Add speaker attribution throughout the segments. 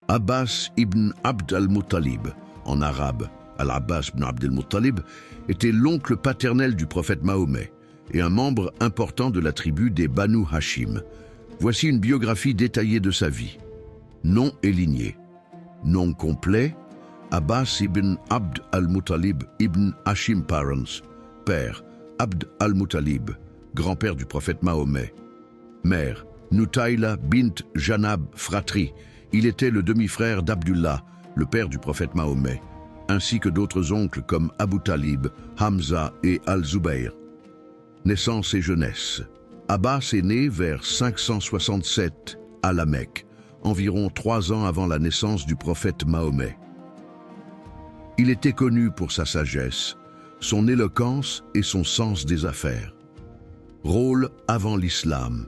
Speaker 1: Abbas ibn Abd al-Muttalib, en arabe Al-Abbas ibn Abd al-Muttalib, était l'oncle paternel du prophète Mahomet et un membre important de la tribu des Banu Hashim. Voici une biographie détaillée de sa vie. Nom et lignée. Nom complet, Abbas ibn Abd al-Muttalib ibn Hashim parents. Père, Abd al-Muttalib, grand-père du prophète Mahomet. Mère, Nutayla bint Janab, fratrie. Il était le demi-frère d'Abdullah, le père du prophète Mahomet, ainsi que d'autres oncles comme Abu Talib, Hamza et Al-Zubayr. Naissance et jeunesse. Abbas est né vers 567 à la Mecque, environ 3 ans avant la naissance du prophète Mahomet. Il était connu pour sa sagesse, son éloquence et son sens des affaires. Rôle avant l'islam.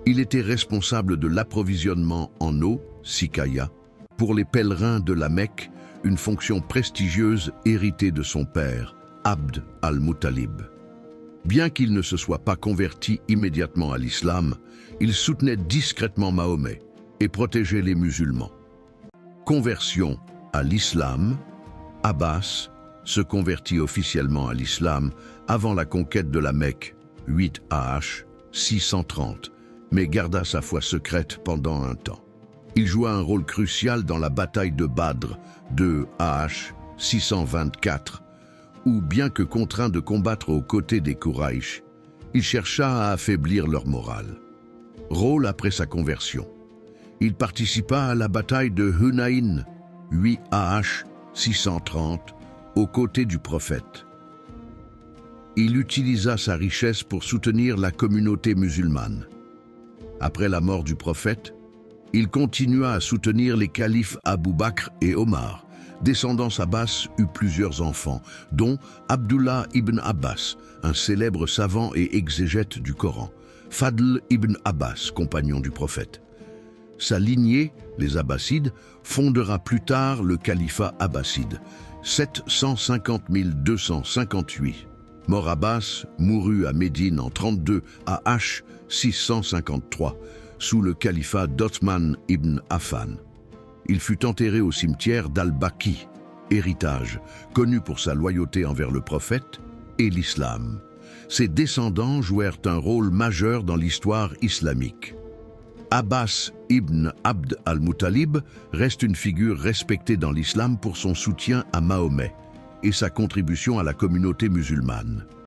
Speaker 1: Il était responsable de l'approvisionnement en eau, sikaya, pour les pèlerins de la Mecque, une fonction prestigieuse héritée de son père, Abd al-Muttalib. Bien qu'il ne se soit pas converti immédiatement à l'islam, il soutenait discrètement Mahomet et protégeait les musulmans. Conversion à l'islam. Abbas se convertit officiellement à l'islam avant la conquête de la Mecque, 8 AH 630, mais garda sa foi secrète pendant un temps. Il joua un rôle crucial dans la bataille de Badr, 2 AH 624, où, bien que contraint de combattre aux côtés des Quraysh, il chercha à affaiblir leur morale. Rôle après sa conversion. Il participa à la bataille de Hunayn, 8 AH 630, aux côtés du prophète. Il utilisa sa richesse pour soutenir la communauté musulmane. Après la mort du prophète, il continua à soutenir les califes Abu Bakr et Omar. Descendant Abbas eut plusieurs enfants, dont Abdullah ibn Abbas, un célèbre savant et exégète du Coran, Fadl ibn Abbas, compagnon du prophète. Sa lignée, les Abbassides, fondera plus tard le califat abbasside, 750 258. Mort Abbas mourut à Médine en 32 AH 653, sous le califat d'Othman ibn Affan. Il fut enterré au cimetière d'Al-Baqi, héritage, connu pour sa loyauté envers le prophète et l'islam. Ses descendants jouèrent un rôle majeur dans l'histoire islamique. Abbas ibn Abd al-Muttalib reste une figure respectée dans l'islam pour son soutien à Mahomet et sa contribution à la communauté musulmane.